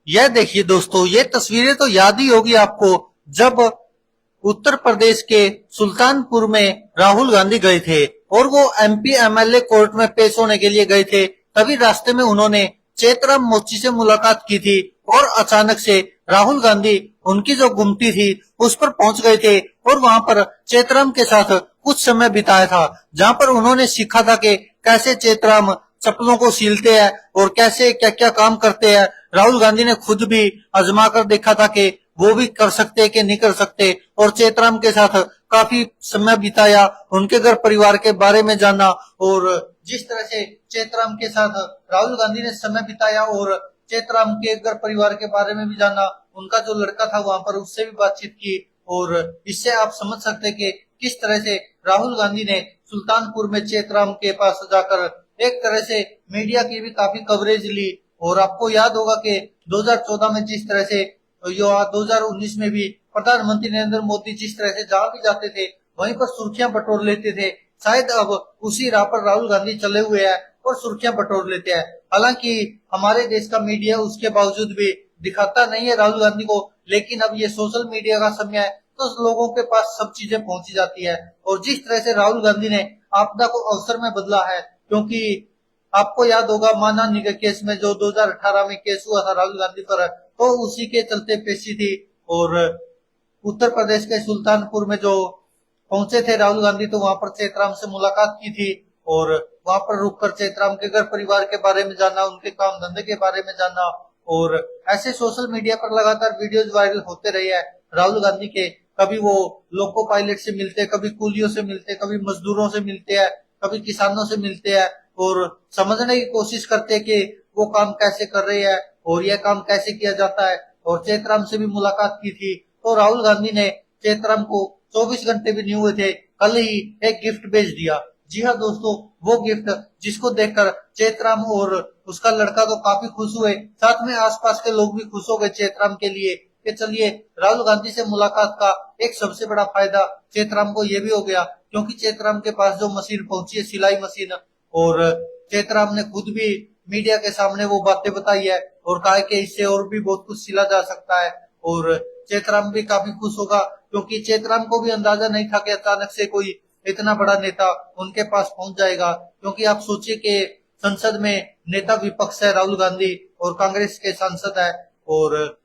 यह देखिए दोस्तों, ये तस्वीरें तो याद ही होगी आपको, जब उत्तर प्रदेश के सुल्तानपुर में राहुल गांधी गए थे और वो एमपी एमएलए कोर्ट में पेश होने के लिए गए थे। तभी रास्ते में उन्होंने चेतराम मोची से मुलाकात की थी और अचानक से राहुल गांधी उनकी जो गुमटी थी उस पर पहुंच गए थे और वहां पर चेतराम के साथ कुछ समय बिताया था, जहां पर उन्होंने सीखा था कि कैसे चेतराम चप्पलों को सीलते हैं और कैसे क्या क्या काम करते हैं। राहुल गांधी ने खुद भी आजमा कर देखा था कि वो भी कर सकते कि नहीं कर सकते, और चेतराम के साथ काफी समय बिताया, उनके घर परिवार के बारे में जाना। और जिस तरह से चेतराम के साथ राहुल गांधी ने समय बिताया और चेतराम के घर परिवार के बारे में भी जाना, उनका जो लड़का था वहां पर उससे भी बातचीत की। और इससे आप समझ सकते हैं कि किस तरह से राहुल गांधी ने सुल्तानपुर में चेतराम के पास जाकर एक तरह से मीडिया की भी काफी कवरेज ली। और आपको याद होगा कि 2014 में जिस तरह से, या 2019 में भी प्रधानमंत्री नरेंद्र मोदी जिस तरह से जहां भी जाते थे वहीं पर सुर्खियां बटोर लेते थे। शायद अब उसी राह पर राहुल गांधी चले हुए हैं और सुर्खियां बटोर लेते हैं। हालांकि हमारे देश का मीडिया उसके बावजूद भी दिखाता नहीं है राहुल गांधी को, लेकिन अब ये सोशल मीडिया का समय है तो लोगों के पास सब चीजें पहुंची जाती है। और जिस तरह से राहुल गांधी ने आपदा को अवसर में बदला है, क्योंकि आपको याद होगा मानहानि के केस में जो 2018 में केस हुआ था राहुल गांधी पर, तो उसी के चलते पेशी थी। और उत्तर प्रदेश के सुल्तानपुर में जो पहुंचे थे राहुल गांधी, तो वहां पर चेतराम से मुलाकात की थी और वहां पर रुककर चेतराम के घर परिवार के बारे में जाना, उनके काम धंधे के बारे में जाना। और ऐसे सोशल मीडिया पर लगातार वीडियोज वायरल होते रहे हैं राहुल गांधी के। कभी वो लोको पायलट से मिलते, कभी कुलियों से मिलते, कभी मजदूरों से मिलते हैं, कभी किसानों से मिलते हैं और समझने की कोशिश करते हैं कि वो काम कैसे कर रहे हैं और यह काम कैसे किया जाता है। और चेतराम से भी मुलाकात की थी, तो राहुल गांधी ने चेतराम को 24 घंटे भी नहीं हुए थे, कल ही एक गिफ्ट भेज दिया। जी हाँ दोस्तों, वो गिफ्ट जिसको देखकर चेतराम और उसका लड़का तो काफी खुश हुए, साथ में आसपास के लोग भी खुश हो गए चेतराम के लिए कि चलिए राहुल गांधी से मुलाकात का एक सबसे बड़ा फायदा चेतराम को ये भी हो गया, क्योंकि चेतराम के पास जो मशीन पहुंची है सिलाई मशीन, और चेतराम ने खुद भी मीडिया के सामने वो बातें बताई है और कहा है कि इससे और भी बहुत कुछ सिला जा सकता है। और चेतराम भी काफी खुश होगा, क्योंकि चेतराम को भी अंदाजा नहीं था कि अचानक से कोई इतना बड़ा नेता उनके पास पहुंच जाएगा। क्योंकि आप सोचिए कि संसद में नेता विपक्ष है राहुल गांधी और कांग्रेस के सांसद है, और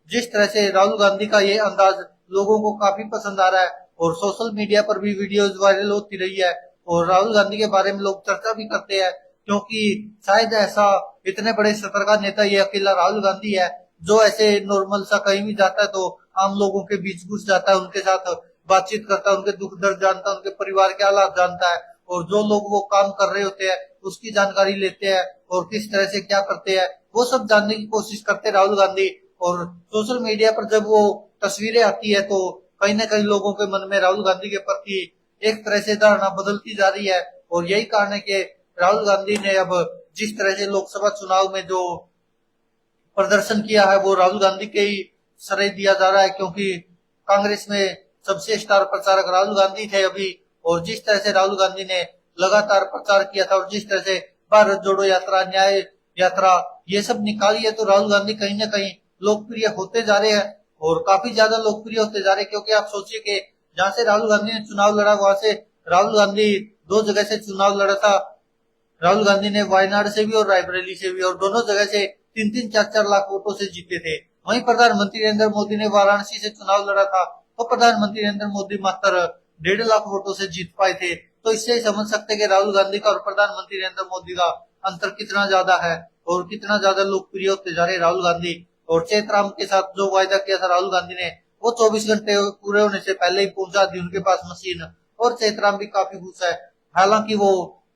जिस तरह से राहुल गांधी का ये अंदाज लोगों को काफी पसंद आ रहा है और सोशल मीडिया पर भी वीडियोज वायरल होती रही है और राहुल गांधी के बारे में लोग चर्चा भी करते हैं, क्योंकि शायद ऐसा इतने बड़े स्तर का नेता ये अकेला राहुल गांधी है जो ऐसे नॉर्मल सा कहीं भी जाता है तो आम लोगों के बीच घुस जाता है, उनके साथ बातचीत करता है, उनके दुख दर्द जानता है, उनके परिवार के हालात जानता है, और जो लोग वो काम कर रहे होते हैं उसकी जानकारी लेते हैं और किस तरह से क्या करते हैं वो सब जानने की कोशिश करते हैं राहुल गांधी। और सोशल मीडिया पर जब वो तस्वीरें आती है तो कहीं ना कहीं लोगों के मन में राहुल गांधी के प्रति एक तरह से धारणा बदलती जा रही है। और यही कारण है कि राहुल गांधी ने अब जिस तरह से लोकसभा चुनाव में जो प्रदर्शन किया है वो राहुल गांधी के ही श्रेय दिया जा रहा है, क्योंकि कांग्रेस में सबसे स्टार प्रचारक राहुल गांधी थे अभी। और जिस तरह से राहुल गांधी ने लगातार प्रचार किया था और जिस तरह से भारत जोड़ो यात्रा, न्याय यात्रा ये सब निकाली है, तो राहुल गांधी कहीं ना कहीं लोकप्रिय होते जा रहे हैं और काफी ज्यादा लोकप्रिय होते जा रहे हैं। क्योंकि आप सोचिए कि जहां से राहुल गांधी ने चुनाव लड़ा वहां से राहुल गांधी दो जगह से चुनाव लड़ा था। राहुल गांधी ने वायनाड से भी और रायबरेली से भी, और दोनों जगह से 3-3, 4-4 लाख वोटों से जीते थे। वहीं प्रधानमंत्री नरेंद्र मोदी ने वाराणसी से चुनाव लड़ा था, तो प्रधानमंत्री नरेंद्र मोदी मात्र 1.5 लाख वोटों से जीत पाए थे। तो इससे ही समझ सकते हैं कि राहुल गांधी का और प्रधानमंत्री नरेंद्र मोदी का अंतर कितना ज्यादा है और कितना ज्यादा लोकप्रिय होते जा रहे राहुल गांधी। और चेतराम के साथ जो वायदा किया था राहुल गांधी ने, वो 24 घंटे पूरे होने से पहले ही पहुंचा दी उनके पास मशीन, और चेतराम भी काफी खुश है। हालांकि वो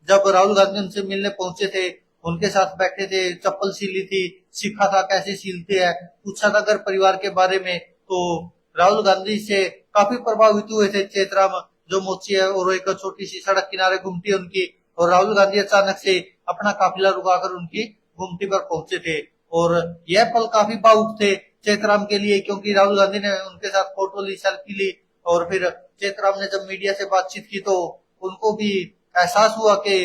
जब राहुल गांधी उनसे मिलने पहुंचे थे, उनके साथ बैठे थे, चप्पल सीली थी, सीखा था कैसे सीलते हैं, पूछा था घर परिवार के बारे में, तो राहुल गांधी से काफी प्रभावित हुए थे चेतराम जो मोची है, और एक छोटी सी सड़क किनारे घूमती है उनकी, और राहुल गांधी अचानक से अपना काफिला रुकाकर उनकी घूमती पर पहुंचे थे। और यह पल काफी भावुक थे चेतराम के लिए, क्योंकि राहुल गांधी ने उनके साथ फोटो ली, सेल्फी ली, और फिर चेतराम ने जब मीडिया से बातचीत की तो उनको भी एहसास हुआ कि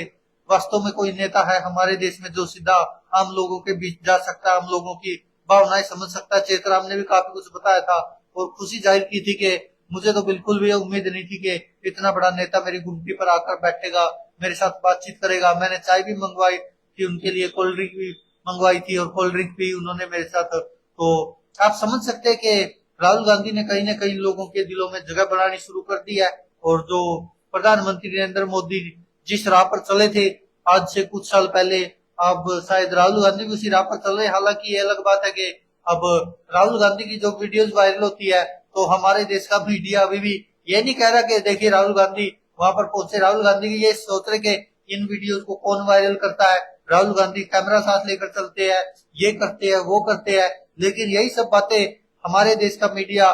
वास्तव में कोई नेता है हमारे देश में जो सीधा आम लोगों के बीच जा सकता है, आम लोगों की भावनाएं समझ सकता है। चेतराम ने भी काफी कुछ बताया था और खुशी जाहिर की थी कि मुझे तो बिल्कुल भी उम्मीद नहीं थी कि इतना बड़ा नेता मेरी गुमटी पर आकर बैठेगा, मेरे साथ बातचीत करेगा। मैंने चाय भी मंगवाई थी उनके लिए, कोल्ड ड्रिंक भी मंगवाई थी और कोल्ड ड्रिंक भी उन्होंने मेरे साथ। तो आप समझ सकते हैं कि राहुल गांधी ने कहीं ना कहीं लोगों के दिलों में जगह बनानी शुरू कर दी है। और जो प्रधानमंत्री नरेंद्र मोदी जिस राह पर चले थे आज से कुछ साल पहले, अब शायद राहुल गांधी भी उसी राह पर चल रहे हैं। हालांकि ये अलग बात है कि अब राहुल गांधी की जो वीडियोस वायरल होती है तो हमारे देश का मीडिया अभी भी ये नहीं कह रहा कि देखिए राहुल गांधी वहां पर पहुंचे। राहुल गांधी की ये सोच रहे कि इन वीडियोस को कौन वायरल करता है। राहुल गांधी कैमरा साथ लेकर चलते हैं, ये करते हैं, वो करते हैं, लेकिन यही सब बातें हमारे देश का मीडिया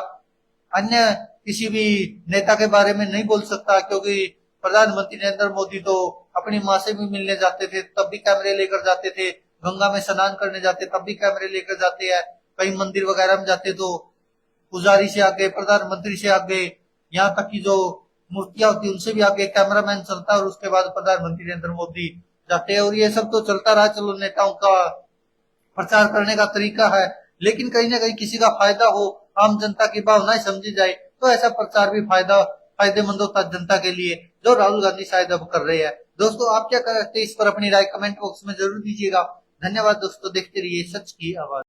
अन्य किसी भी नेता के बारे में नहीं बोल सकता। क्योंकि प्रधानमंत्री नरेंद्र मोदी तो अपनी माँ से भी मिलने जाते थे तब भी कैमरे लेकर जाते थे, गंगा में स्नान करने जाते तब भी कैमरे लेकर जाते हैं, कहीं मंदिर वगैरह में जाते तो पुजारी से आगे, प्रधानमंत्री से आगे, यहाँ तक की जो मूर्तियां होती है उनसे भी आगे कैमरामैन चलता है और उसके बाद प्रधानमंत्री नरेंद्र मोदी जाते हैं। और ये सब तो चलता रहा, चलो नेताओं का प्रचार करने का तरीका है, लेकिन कहीं ना कहीं किसी का फायदा हो, आम जनता की भावनाएं समझी जाए तो ऐसा प्रचार भी फायदेमंद होता है जनता के लिए, जो राहुल गांधी शायद अब कर रहे हैं। दोस्तों आप क्या कहते हैं इस पर अपनी राय कमेंट बॉक्स में जरूर दीजिएगा। धन्यवाद दोस्तों, देखते रहिए सच की आवाज।